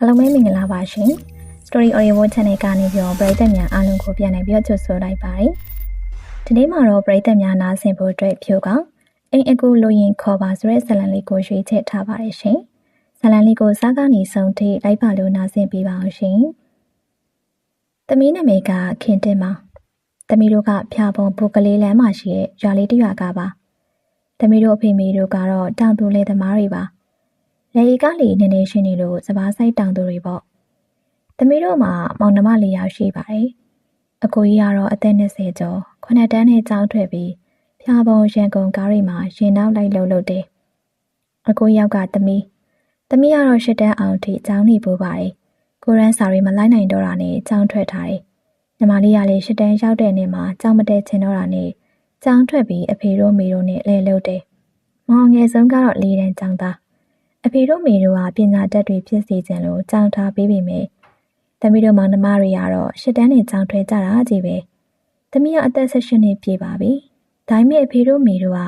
အားလုံးပဲမင်္ဂလာပါရှင် Story Audio Channel ကနေပြီးတော့ပရိသတ်များအားလုံးကိုပြန်လည်ပြီးတော့ကြိုဆိုလိုက်ပါတယ်ဒီနေ့မှာတော့ပရိသတ်များနားဆင်ဖို့အတွက်ဖြိုးကအိမ်အကူလိုရင်ခေါ်ပါဆိုတဲ့ဇာတ်လမ်းလေးကိုရွေးချယ်ထားပါတယ်ရှင်ဇာတ်လမ်းလေးကိုစားကနေဆုံးထိလိုက်ပါလို့နားဆင်ပေးပါအောင်ရှင်သမီးနာမည်ကခင်တင်ပါသမီးတို့ကဖျားပုံဘူကလေးလမ်းမှာရှိတဲ့ရွာလေးတစ်ရွာကပါသမီးတို့အဖေမေတို့ကတော့တောင်သူလယ်သမားတွေပါလေကလေးနည်းနည်းရှင်းနေလို့စပားဆိုင်တောင်သူတွေပေါ့သမီးတို့မှာမောင်နှမ၄ယောက်ရှိပါတယ်အကိုကြီးကတော့အသက်20ကျော်9တန်းနဲ့ကျောင်းထွက်ပြီးဖျားပုံရန်ကုန်ကားတွေမှာရင်နောက်လိုက်လုပ်တယ်အကိုယောက်ကသမီးကတော့10တန်းအောင်ထိကျောင်းနေပို့ပါတယ်ကိုရန်စာတွေမလိုက်နိုင်တော့တာနဲ့ကျောင်းထွက်ထားတယ်ညီမလေးကလည်း10တန်းရောက်တဲ့နေ့မှာကျောင်းမတက်ချင်တော့တာနဲ့ကျောင်းထွက်ပြီးအဖေတို့မေတို့နဲ့လဲလုပ်တယ်မောင်ငယ်ဆုံးကတော့4တန်းကျောင်းသားအဖေတို့မေတို့ကပညာတတ်တွေဖြစ်စေချင်လို့ကြောင်းထားပေးပေမယ့်သမီးတို့မောင်နှမတွေကတော့10တန်းနဲ့ကြောင်းထွဲကြတာကြီးပဲသမီးကအသက်18နှစ်ပြည့်ပါပြီဒါပေမဲ့အဖေတို့မေတို့က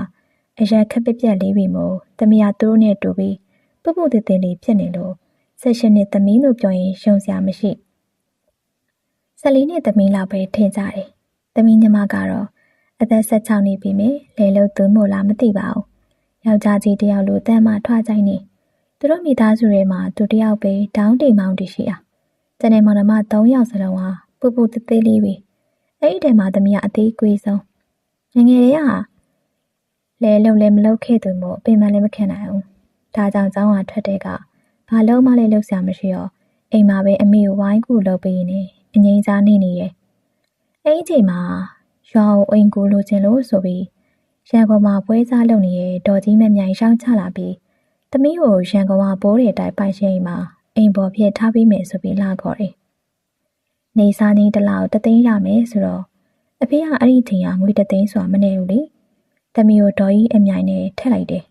အရက်ခက်ပက်ပြက်လေးပြီမို့သမီးကသူတို့နဲ့တူပြီးပုပ်ပုသေးသေးလေးဖြစ်နေလို့18နှစ်သမီးလို့ပြောရင်ရှုံစရာမရှိ14နှစ်သမီးလောက်ပဲထင်ကြတယ်သမီးညီမကတော့အသက်16နှစ်ပြီမယ်လေလို့သူမို့လားမသိပါဘူးယောက်ျားကြီးတယောက်လိုတမ်းမှထွားကြိုင်းနေသူတို့မိသားစုတွေမှာသူတယောက်ပဲတောင်းတိမ်မောင်းတရှိတာကျန်တဲ့မောင်နှမ3ယောက်စလုံးဟာပူပူသေးသေးလေးပဲအဲ့ဒီတည်းမှာသမီးကအသေးကွေးဆုံးငယ်လေးကလဲလုံလဲမလုပ်ခဲ့သူမို့အပင်မလည်းမခံနိုင်ဘူးဒါကြောင့်ကျောင်းကထွက်တဲ့ကဘာလုံးမလည်းလုပ်စရာမရှိတော့အိမ်မှာပဲအမေကိုဝိုင်းကူလုပ်ပေးနေအငိမ့်စားနေရဲ့အဲ့ဒီချိန်မှာရွာကိုအိမ်ကူလိုချင်လို့ဆိုပြီးရန်ကုန်မှာပွဲစားလုပ်နေတဲ့ဒေါ်ကြီးမမြိုင်ရှောင်းချလာပြီးသမီးကိုရန်ကုန်ကဘိုးတွေတိုက်ပိုင်ရှိမှာအိမ်ပေါ်ဖြစ်ထားပြီးမယ်ဆိုပြီးလာခေါ်တယ်။နေစားနေတလောက်တသိန်းရမယ်ဆိုတော့အဖေကအဲ့ဒီချိန်ကငွေတသိန်းဆိုတာမနေဘူးလေ။သမီးကိုဒေါ်ကြီးအမြိုင်နဲ့ထက်လိုက်တယ်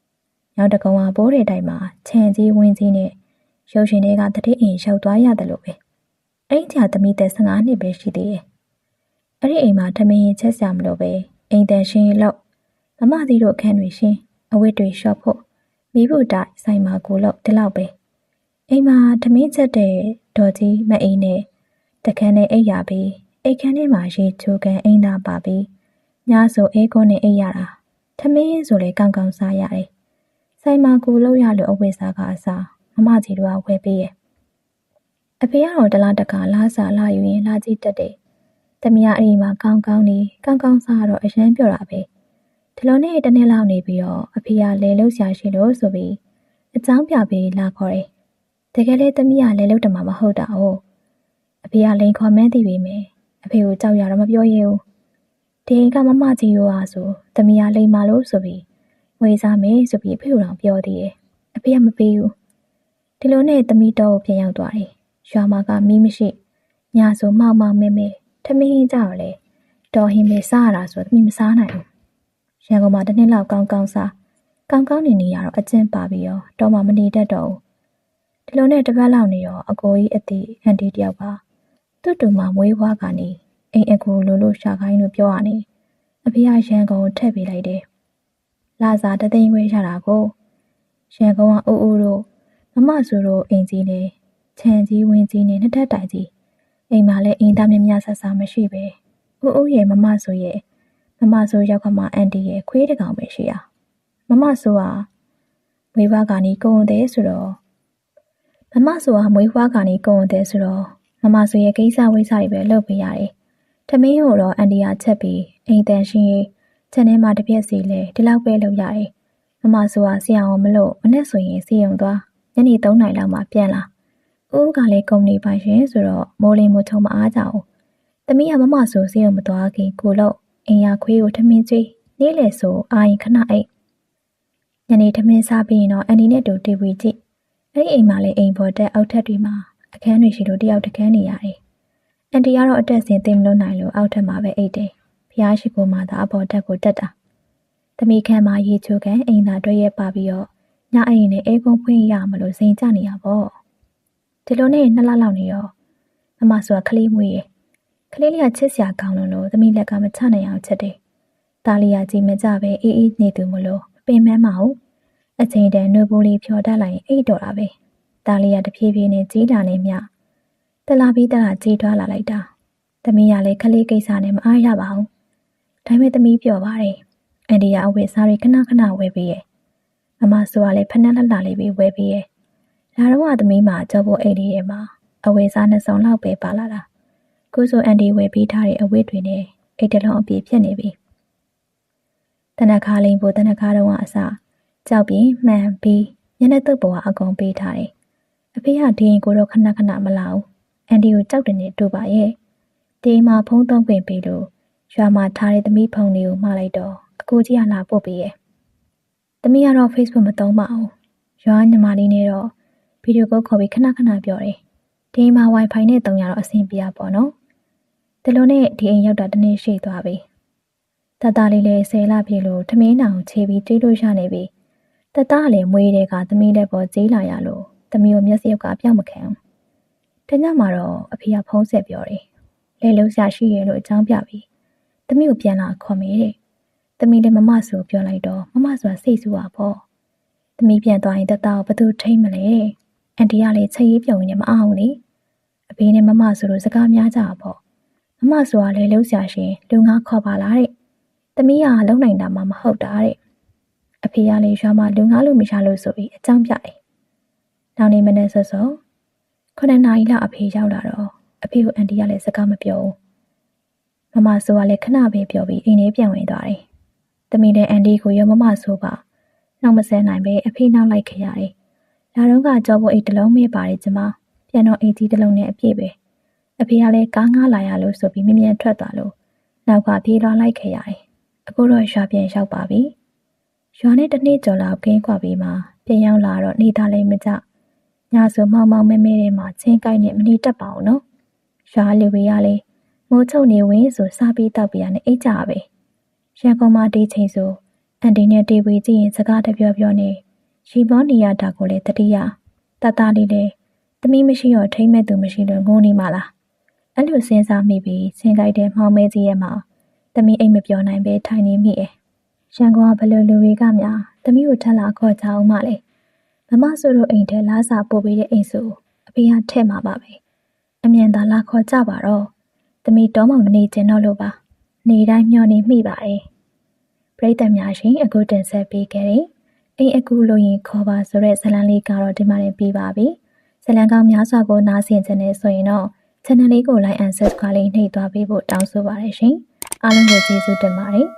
။နောက်တကောင်ကဘိုးတွေတိုက်မှာခြံကြီးဝင်းကြီးနဲ့ရုပ်ရှင်တွေကတတိအိမ်ရောက်သွားရတယ်လို့ပဲ။အဲ့ဒီချိန်သမီးသက်15နှစ်ပဲရှိသေးတယ်။အဲ့ဒီအိမ်မှာထမင်းချက်စရာမလိုပဲအိမ်တန်ရှင်းလို့မမသီးတို့အခန်းတွေရှင်းအဝတ်တွေရှော့ဖို့မိဖို့တိုက်ဆိုင်မှာကိုလို့ဒီလောက်ပဲအိမ်မှာထမင်းချက်တဲ့ဒေါ်ကြီးမအိမ်နဲ့တခန်းနဲ့အိပ်ရပြီးအိတ်ခန်းထဲမှာရေချိုကန်အိမ်သားပါပြီးညဆိုအေးကုန်းနဲ့အိပ်ရတာထမင်းဆိုလေကောင်းကောင်းစားရတယ်ဆိုင်မှာကိုလို့ရလို့အဝတ်စားကအစားမမကြီးတို့ကဝယ်ပေးရဲ့အဖေကတော့တလားတခါလားစားလာယူရင်လာကြည့်တက်တယ်သမီးကအိမ်မှာကောင်းကောင်းစားတော့အရန်ပြော့တာပဲဒီလိုနဲ့တနေ့လောက်နေပြီးတော့အဖေကလဲလို့ဆရာရှိလို့ဆိုပြီးအကြောင်းပြပေးလာခေါ်တယ်။တကယ်လေသမီးကလဲလို့တမမဟုတ်တာ哦။အဖေကလိန်ခေါ်မှန်းသိပေမယ့်အဖေကိုကြောက်ရတော့မပြောရဲဘူး။ဒီကမမကြီးရောဆိုသမီးကလိန်မာလို့ဆိုပြီးဝေစားမယ်ဆိုပြီးအဖေကတော့ပြောသေးတယ်။အဖေကမပေးဘူး။ဒီလိုနဲ့သမီးတော့ပြန်ရောက်သွားတယ်။ရွာမှာကမီးမရှိညဆိုမောက်မဲထမင်းကြတော့လေတော်ဟင်းပဲစားရတာဆိုသမီးမစားနိုင်ဘူး။ရန်ကုန်မှာတစ်နှစ်လောက်ကောင်းကောင်းစားကောင်းကောင်းနေရတော့အကျဉ်းပါပြီးရောတော့မှမနေတတ်တော့ဘူးဒီလိုနဲ့တစ်ပတ်လောက်နေရောအကိုကြီးအတီအန်တီတယောက်ကသူ့တူမမွေးဖွားကနေအိမ်အကူလိုရှာခိုင်းလို့ပြောရနေအဖေကရန်ကုန်ထည့်ပေးလိုက်တယ်လာစားတသိန်းခွဲရတာကိုရန်ကုန်ကအိုးအိုးတို့မမဆိုတို့အိမ်ကြီးနဲ့ခြံကြီးဝင်းကြီးနဲ့နှစ်ထပ်တိုင်ကြီးအိမ်မှာလည်းအိမ်သားများဆဆမရှိပဲအိုးအိုးရဲ့မမဆိုရောက်ကမှအန်တီရဲ့ခွေးတကောင်ပဲရှိရမမဆိုကမွေးဖွားကနေကုန်းတဲ့ဆိုတော့မမဆိုရဲ့ကိစ္စဝိစားတွေပဲလုပ်ပေးရတယ်ထမင်းကိုတော့အန်တီကချက်ပြီးအိမ်တန်ရှင်းရေးခြံထဲမှာတစ်ပြက်စီလဲဒီလောက်ပဲလုပ်ရတယ်မမဆိုကဆရာအောင်မလို့မနဲ့ဆိုရင်စီယုံသွားညနေ3နာရီလောက်မှပြန်လာဦးကလည်းကုမ္ပဏီပိုင်ရှင်ဆိုတော့မိုးလင်းမိုးချုံမအားကြအောင်သမီးကမမဆိုစီယုံမသွားခင်ကိုလို့အိမ်ရခွေးကိုထမင်းကျွေးနေ့လေဆိုအာရင်ခဏအိတ်ညနေထမင်းစားပြီးရင်တော့အန်ဒီနဲ့တူတီဗီကြည့်အဲ့ဒီအိမ်မှာလည်းအိမ်ပေါ်တက်အောက်ထပ်တွေမှာအခန်းတွေရှိလို့တယောက်တခန်းနေရတယ်အန်တီကတော့အတက်စင်သိမလို့နိုင်လို့အောက်ထပ်မှာပဲအိတ်တယ်ဖျားရှိကိုမှသာအပေါ်တက်ကိုတက်တာသမီးခန်းမှာရေချိုကန်အိမ်သာတွဲရဲပါပြီးတော့ညအိမ်နဲ့အေးကုန်းဖွင့်ရမလို့စိန်ကြနေရပေါ့ဒီလိုနဲ့2လလောက်နေရောမမဆိုကခလေးမွေးရကလေးလေးကချစ်စရာကောင်းလို့သမီးလက်ကမချနိုင်အောင်ချက်တယ်တားလီယာကြီးမကြပဲအေးနေသူမလို့ပင်မမအောင်အချိန်တန်နှွေးပိုးလေးဖြော်တတ်လိုက်ရင်အိတ်တော်တာပဲ တားလေးရတဖြည်းဖြည်းနဲ့ကြီးလာနေမြတလာပြီးတလာကြီးထွားလာလိုက်တာသမီးကလည်းခလေးကိစ္စနဲ့မအားရပါဘူးဒါပေမဲ့သမီးပြောပါတယ်အန်ဒီကအဝတ်စားတွေခဏခဏဝယ်ပေးရဲ့မမဆိုကလည်းဖနှက်လှလှလေးပြီးဝယ်ပေးရဲ့လာတော့သမီးမှာကြောဖို့အိတ်လေးထဲမှာအဝတ်စားနှစ်စုံလောက်ပဲပါလာတာခုဆိုအန်ဒီဝယ်ပေးထားတဲ့အဝတ်တွေနဲ့အိတ်တလုံးအပြည့်ဖြစ်နေပြီတနခါလိန်ပိုတနခါတော့အစားကြောက်ပြီးမှန်ပြီးညနေတုပ်ပေါ်ကအကုန်ပေးထားတယ်အဖေကဒီရင်ကိုတော့ခဏခဏမလာဘူးအန်ဒီကိုကြောက်တယ်နဲ့တို့ပါရဲ့ဒီမှာဖုံးသုံးပင်ပေးလို့ရွာမှာထားတဲ့သမီးဖုန်းလေးကိုမှားလိုက်တော့အကိုကြီးကလာပို့ပေးရဲ့သမီးကတော့ Facebook မသုံးပါဘူးရွာညီမလေးနဲ့တော့ဗီဒီယိုကောခေါ်ပြီးခဏခဏပြောတယ်ဒီမှာ Wi-Fi နဲ့တုံးရတော့အဆင်ပြေပါပေါ့နော်ဒီလိုနဲ့ဒီအိမ်ရောက်တာတနေ့ရှိသွားပြီတတလေးလည်း10လပြည့်လို့ထမင်းနောင်ချေပြီးတွေးလို့ရနေပြီတတလည်းမွေးတဲ့ကသမီးလက်ပေါ်ကြီးလာရလို့သမီးကိုမျက်စိရောက်ကပြောင်းမခံဘူးတညမှာတော့အဖေကဖုန်းဆက်ပြောတယ်လေလုံးဆရာရှိရလို့အကြောင်းပြပြီးသမီးကိုပြန်လာခေါ်မေးတယ်သမီးလည်းမမဆိုပြောလိုက်တော့မမဆိုတာစိတ်ဆူပါပေါ့သမီးပြန်သွားရင်တတကိုဘသူထိမ့်မလဲအန်တီကလည်းချက်ရေးပြုံနေမအောင်လေအဖေနဲ့မမဆိုလို့စကားများကြတာပေါ့မမဆိုတာလေလုံးဆရာရှင်လူငါခေါ်ပါလားတဲ့သမီးကလုံနိုင်တာမှမဟုတ်တာတဲ့အဖေကလည်းရွာမှာလူငါလို့မရလို့ဆိုပြီးအကြောင်းပြတယ်နောက်နေ့မနေ့စောစော9 နာရီလောက်အဖေရောက်လာတော့အဖေကိုအန်တီကလည်းစကားမပြောဘူးမမဆိုကလည်းခဏပဲပြောပြီးအိမ်ထဲပြန်ဝင်သွားတယ်သမီးနဲ့အန်တီကိုရောမမဆိုပါနောက်မဆဲနိုင်ပဲအဖေနောက်လိုက်ခဲ့ရတယ်လာတော့ကကြောဖို့အိတ်တလုံးမေးပါတယ်ကျမပြန်တော့အိတ်ကြီးတစ်လုံးနဲ့အပြည့်ပဲအဖေကလည်းကားငှားလာရလို့ဆိုပြီးမြင်မြန်ထွက်သွားလို့နောက်ကပြေးလွှားလိုက်ခဲ့ရတယ်အခုတော့ရွာပြန်ရောက်ပါပြီရွာနဲ့တစ်နေ့ကျော်လောက်ကင်းခွာပြီးမှပြန်ရောက်လာတော့နေသားလည်းမကြညဆိုမောင်မောင်မဲမဲထဲမှာချင်းကိုက်နဲ့မနေတတ်ပါဘူးနော်ရွာလူတွေကလည်းမိုးချုံနေဝင်ဆိုစားပြီးတောက်ပြရနဲ့အိတ်ကြပဲရန်ကုန်မှာဒီချိန်ဆိုအန်တီနဲ့တီဗီကြည့်ရင်စကားတပြောပြောနဲ့ရီဘောနေရတာကိုလည်းတတိယတတလေးလည်းသမီးမရှိတော့ထိမ့်မဲ့သူမရှိလို့ငိုနေမှလားအဲ့လိုစဉ်းစားမိပြီးချင်းကိုက်တဲ့မှောင်မဲကြီးရဲ့မှာသမီးအိမ်မပြောနိုင်ပဲထိုင်နေမိရဲ့ရန်ကုန်ကဘယ်လိုလူတွေကများသမီးကိုထက်လာခေါ်ကြအောင်မလဲမမဆိုတို့အိမ်ထဲလာစာပို့ပေးတဲ့အိမ်ဆိုအဖေကထဲ့မှာပါပဲအမြန်သာလာခေါ်ကြပါတော့သမီးတော့မှမနေချင်တော့လို့ပါနေတိုင်းမျှော်နေမိပါတယ်ပရိသတ်များရှင်အခုတင်ဆက်ပေးခဲ့တဲ့အိမ်အခုလို့ရင်ခေါ်ပါဆိုတဲ့ဇာတ်လမ်းလေးကတော့ဒီမှာနေပြီးပါပြီဇာတ်လမ်းကောင်းများစွာကိုနားဆင်ခြင်းနဲ့ဆိုရင်တော့ channel လေးကို like and subscribe လေးနှိပ်သွားပေးဖို့တောင်းဆိုပါတယ်ရှင်အားလုံးကိုကျေးဇူးတင်ပါတယ်